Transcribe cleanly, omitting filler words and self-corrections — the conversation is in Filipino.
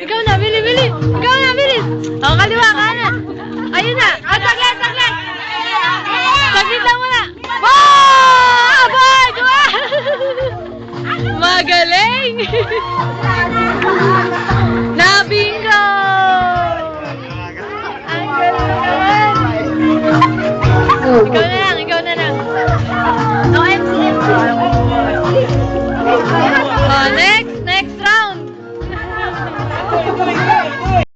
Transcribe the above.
Ikaw na, bili. Ikaw na, bilis. O, kaliwa, kanan. Ayun na. O, saglit. Saglit lang muna. Wow! Abay! Magaling!